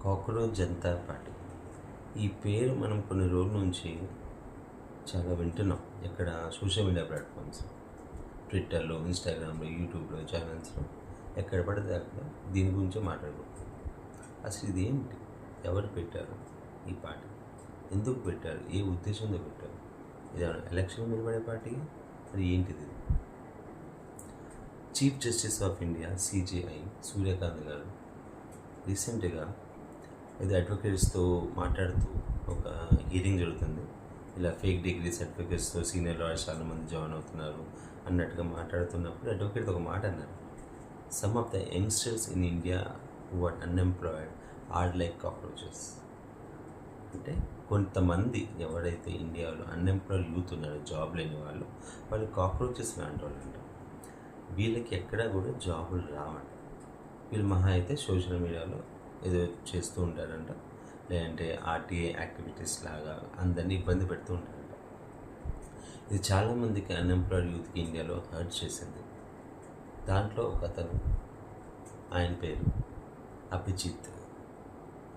Cockroach Janata party. ఈ పేరు మనం కొన్ని రోజుల నుంచి చాలా వింటున్నాం. ఇక్కడ సోషల్ మీడియా ప్లాట్ఫామ్స్, ట్విట్టర్లో, ఇన్స్టాగ్రామ్లో, యూట్యూబ్లో, ఛానల్స్లో ఎక్కడ పడితే అక్కడ దీని గురించే మాట్లాడుకుంటాం. అసలు ఇది ఏంటి? ఎవరు పెట్టారు ఈ పార్టీ? ఎందుకు పెట్టారు? ఏ ఉద్దేశంతో పెట్టారు? ఇది ఎలక్షన్ నిలబడే పార్టీ? మరి ఏంటిది? Chief justice of India CJI Suryakant గారు రీసెంట్గా ఇది అడ్వకేట్స్తో మాట్లాడుతూ ఒక హీరింగ్ జరుగుతుంది. ఇలా ఫేక్ డిగ్రీ సర్టిఫికేట్స్తో సీనియర్ లాయర్స్ చాలామంది జాయిన్ అవుతున్నారు అన్నట్టుగా మాట్లాడుతున్నప్పుడు అడ్వకేట్ ఒక మాట అన్నారు. Some of the youngsters in India who are unemployed are like cockroaches. అంటే కొంతమంది ఎవరైతే ఇండియాలో అన్ఎంప్లాయిడ్ యూత్ ఉన్నారో, జాబ్ లేని వాళ్ళు కాక్రోచెస్ లాంటి వాళ్ళు అంట. వీళ్ళకి ఎక్కడా కూడా జాబులు రావంట. వీళ్ళు మహా అయితే సోషల్ మీడియాలో ఏదో చేస్తూ ఉంటారంట, లేదంటే ఆర్టీఏ యాక్టివిటీస్ లాగా అందరినీ ఇబ్బంది పెడుతూ ఉంటారంట. ఇది చాలామందికి అన్ఎంప్లాయిడ్ యూత్కి ఇండియాలో హర్ట్ చేసింది. దాంట్లో ఒక అతను, ఆయన పేరు అభిజిత్.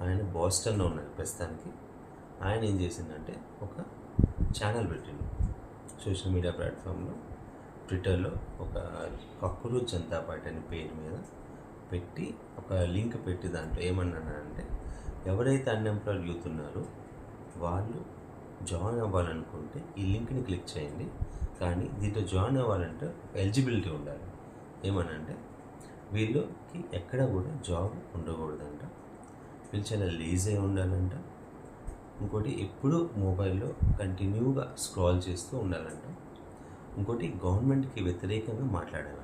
ఆయన బోస్టన్లో ఉన్నాడు ప్రస్తుతానికి. ఆయన ఏం చేసిందంటే ఒక ఛానల్ పెట్టిండు సోషల్ మీడియా ప్లాట్ఫామ్లో, ట్విట్టర్లో. ఒక కాక్రోచ్ జనతా పార్టీ అనే పేరు మీద పెట్టి ఒక లింక్ పెట్టి దాంట్లో ఏమన్నానంటే, ఎవరైతే అన్ఎంప్లాయిడ్ యూత్ ఉన్నారో వాళ్ళు జాయిన్ అవ్వాలనుకుంటే ఈ లింక్ని క్లిక్ చేయండి. కానీ దీంట్లో జాయిన్ అవ్వాలంటే ఎలిజిబిలిటీ ఉండాలి. ఏమనంటే వీళ్ళకి ఎక్కడ కూడా జాబ్ ఉండకూడదంట. వీళ్ళు చాలా లేజీ ఉండాలంట. ఇంకోటి ఎప్పుడు మొబైల్లో కంటిన్యూగా స్క్రాల్ చేస్తూ ఉండాలంట. ఇంకోటి గవర్నమెంట్కి వ్యతిరేకంగా మాట్లాడాలంట.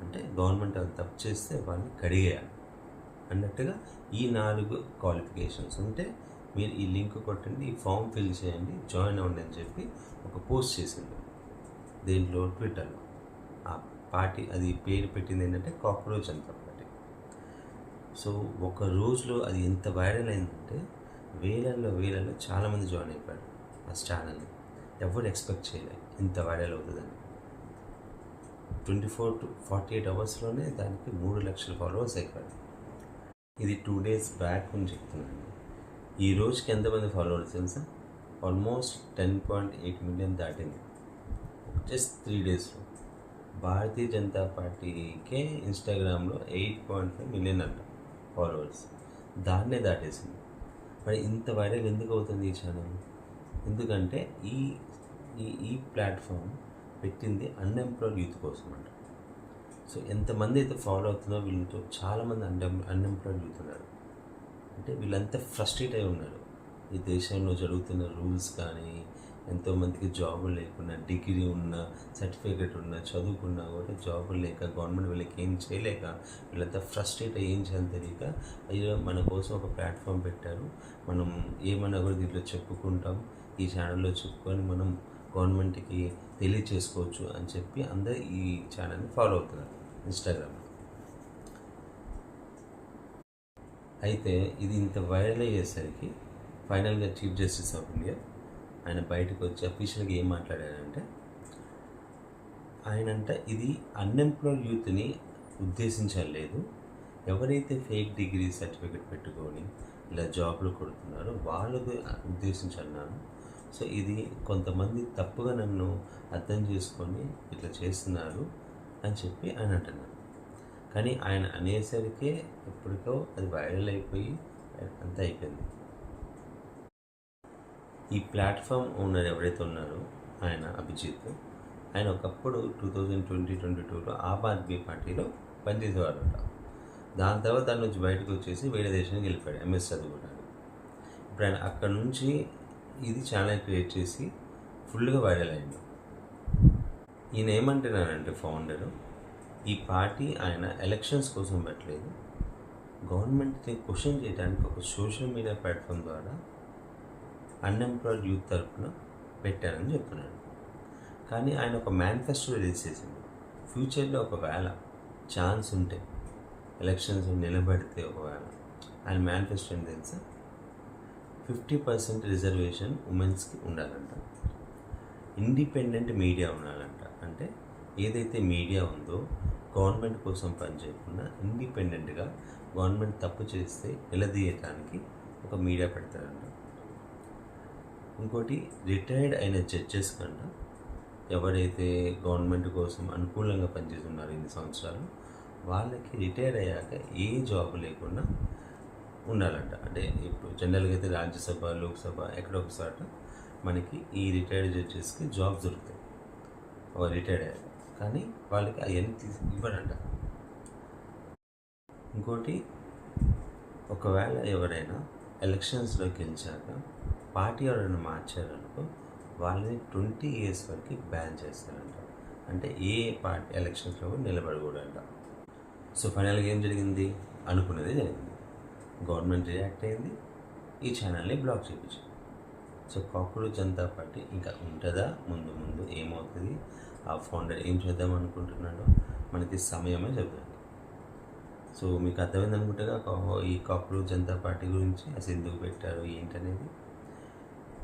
అంటే గవర్నమెంట్ అది తప్పు చేస్తే వాళ్ళని కడిగేయాలి అన్నట్టుగా ఈ 4 క్వాలిఫికేషన్స్ ఉంటే మీరు ఈ లింక్ కొట్టండి, ఈ ఫామ్ ఫిల్ చేయండి, జాయిన్ అవ్వండి అని చెప్పి ఒక పోస్ట్ చేసింది దీంట్లో, ట్విట్టర్లో. ఆ పార్టీ అది పేరు పెట్టింది ఏంటంటే కాక్రోచ్ జనతా పార్టీ. సో ఒక రోజులో అది ఎంత వైరల్ అయిందంటే వేలల్లో చాలామంది జాయిన్ అయిపోయారు ఆ ఛానల్ని. ఎవరు ఎక్స్పెక్ట్ చేయలేదు ఇంత వైరల్ అవుతుందని. 24 to 48 అవర్స్లోనే దానికి 3 లక్షల ఫాలోవర్స్ అయిపోయారు. ఇది 2 days బ్యాక్ అని చెప్తున్నాను. ఈ రోజుకి ఎంతమంది ఫాలోవర్స్ తెలుసా? ఆల్మోస్ట్ 10.8 million దాటింది జస్ట్ 3 daysలో. భారతీయ జనతా పార్టీకే ఇన్స్టాగ్రామ్లో 8.5 million అంట ఫాలోవర్స్. దాన్నే దాటేసింది. మరి ఇంత వైరల్ ఎందుకు అవుతుంది ఈ ఛానల్? ఎందుకంటే ఈ ప్లాట్ఫామ్ పెట్టింది అన్ఎంప్లాయిడ్ యూత్ కోసం అంట. సో ఎంతమంది అయితే ఫాలో అవుతున్నారో వీళ్ళతో చాలామంది అన్ఎంప్లాయిడ్ యూత్ ఉన్నారు. అంటే వీళ్ళంతా ఫ్రస్ట్రేట్ అయి ఉన్నారు. ఈ దేశంలో జరుగుతున్న రూల్స్ కానీ, ఎంతోమందికి జాబులు లేకుండా, డిగ్రీ ఉన్న, సర్టిఫికేట్ ఉన్న, చదువుకున్నా కూడా జాబులు లేక, గవర్నమెంట్ వీళ్ళకి ఏం చేయలేక వీళ్ళంతా ఫ్రస్ట్రేట్ అయ్యి ఏం చేయాలని తెలియక, అయ్యో మన కోసం ఒక ప్లాట్ఫామ్ పెట్టారు, మనం ఏమన్నా కూడా దీంట్లో చెప్పుకుంటాం, ఈ ఛానల్లో చెప్పుకొని మనం గవర్నమెంట్కి తెలియచేసుకోవచ్చు అని చెప్పి అందరూ ఈ ఛానల్ని ఫాలో అవుతున్నారు ఇన్స్టాగ్రామ్లో. అయితే ఇది ఇంత వైరల్ అయ్యేసరికి ఫైనల్గా చీఫ్ జస్టిస్ ఆఫ్ ఇండియా ఆయన బయటకు వచ్చి అఫీషియల్గా ఏం మాట్లాడారంటే, ఆయనంట ఇది అన్ఎంప్లాయిడ్ యూత్ని ఉద్దేశించలేదు, ఎవరైతే ఫేక్ డిగ్రీ సర్టిఫికేట్ పెట్టుకొని ఇలా జాబ్లు కొడుతున్నారో వాళ్ళకు ఉద్దేశించన్నాను. సో ఇది కొంతమంది తప్పుగా నన్ను అర్థం చేసుకొని ఇట్లా చేస్తున్నారు అని చెప్పి ఆయన అంటున్నారు. కానీ ఆయన అనేసరికే ఎప్పటికో అది వైరల్ అయిపోయి అంతా అయిపోయింది. ఈ ప్లాట్ఫామ్ ఓనర్ ఎవరైతే ఉన్నారో ఆయన అభిజిత్, ఆయన ఒకప్పుడు 2020-22లో ఆమ్ ఆద్మీ పార్టీలో పనిచేసేవారట. దాని తర్వాత దాని నుంచి బయటకు వచ్చేసి వేరే దేశానికి వెళ్ళిపోయాడు ఎంఎస్ చదువుకోవడానికి. ఇప్పుడు ఆయన అక్కడ నుంచి ఇది ఛానల్ క్రియేట్ చేసి ఫుల్గా వైరల్ అయింది. ఈయన ఏమంటున్నారంటే ఫౌండరు, ఈ పార్టీ ఆయన ఎలక్షన్స్ కోసం పెట్టలేదు, గవర్నమెంట్ని క్వశ్చన్ చేయడానికి ఒక సోషల్ మీడియా ప్లాట్ఫామ్ ద్వారా అన్ఎంప్లాయిడ్ యూత్ తరఫున పెట్టారని చెప్తున్నాడు. కానీ ఆయన ఒక మేనిఫెస్టో రిలీజ్ చేసింది. ఫ్యూచర్లో ఒకవేళ ఛాన్స్ ఉంటే ఎలక్షన్స్ నిలబడితే ఒకవేళ ఆయన మేనిఫెస్టో ఏం తెలుసా? 50% రిజర్వేషన్ ఉమెన్స్కి ఉండాలంట. ఇండిపెండెంట్ మీడియా ఉండాలంట. అంటే ఏదైతే మీడియా ఉందో గవర్నమెంట్ కోసం పనిచేయకుండా ఇండిపెండెంట్గా గవర్నమెంట్ తప్పు చేస్తే నిలదీయటానికి ఒక మీడియా పెడతారంట. ఇంకోటి, రిటైర్డ్ అయిన జడ్జెస్ కన్నా ఎవరైతే గవర్నమెంట్ కోసం అనుకూలంగా పనిచేస్తున్నారో ఇన్ని సంవత్సరాలు, వాళ్ళకి రిటైర్ అయ్యాక ఏ జాబ్ లేకుండా ఉండాలంట. అంటే ఇప్పుడు జనరల్గా అయితే రాజ్యసభ, లోక్సభ ఎక్కడో ఒకసాట మనకి ఈ రిటైర్డ్ జడ్జెస్కి జాబ్స్ దొరుకుతాయి రిటైర్డ్ అయ్యాక. కానీ వాళ్ళకి అవన్నీ ఇవ్వడంట. ఇంకోటి, ఒకవేళ ఎవరైనా ఎలక్షన్స్లో గెలిచాక పార్టీ ఎవరైనా మార్చారనుకో, వాళ్ళని 20 years వరకు బ్యాన్ చేస్తారంట. అంటే ఏ పార్టీ ఎలక్షన్స్లో కూడా నిలబడకూడదంట. సో ఫైనల్గా ఏం జరిగింది? అనుకున్నదే జరిగింది. గవర్నమెంట్ రియాక్ట్ అయింది, ఈ ఛానల్ని బ్లాక్ చేయించింది. సో కాక్రోచ్ జనతా పార్టీ ఇంకా ఉంటుందా? ముందు ముందు ఏమవుతుంది? ఆ ఫౌండర్ ఏం చేద్దాం అనుకుంటున్నాడో మనకి సమయమే చెబుతుంది. సో మీకు అర్థమైంది అనుకుంటేగా ఈ కాక్రోచ్ జనతా పార్టీ గురించి అసలు ఎందుకు పెట్టారు ఏంటనేది.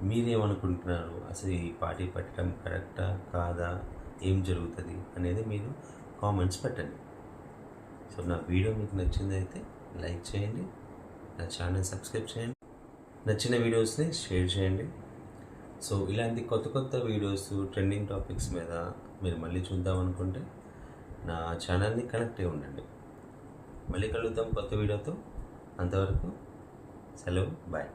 మీరేమనుకుంటున్నారు? అసలు ఈ పార్టీ పెట్టడం కరెక్టా కాదా, ఏం జరుగుతుంది అనేది మీరు కామెంట్స్ పెట్టండి. సో నా వీడియో మీకు నచ్చిందైతే లైక్ చేయండి, నా ఛానల్ సబ్స్క్రైబ్ చేయండి, నచ్చిన వీడియోస్ని షేర్ చేయండి. సో ఇలాంటి కొత్త కొత్త వీడియోస్, ట్రెండింగ్ టాపిక్స్ మీద మీరు మళ్ళీ చూద్దాం అనుకుంటే నా ఛానల్ని కనెక్ట్ అయి ఉండండి. మళ్ళీ కలుద్దాం కొత్త వీడియోతో. అంతవరకు సెలవు, బాయ్.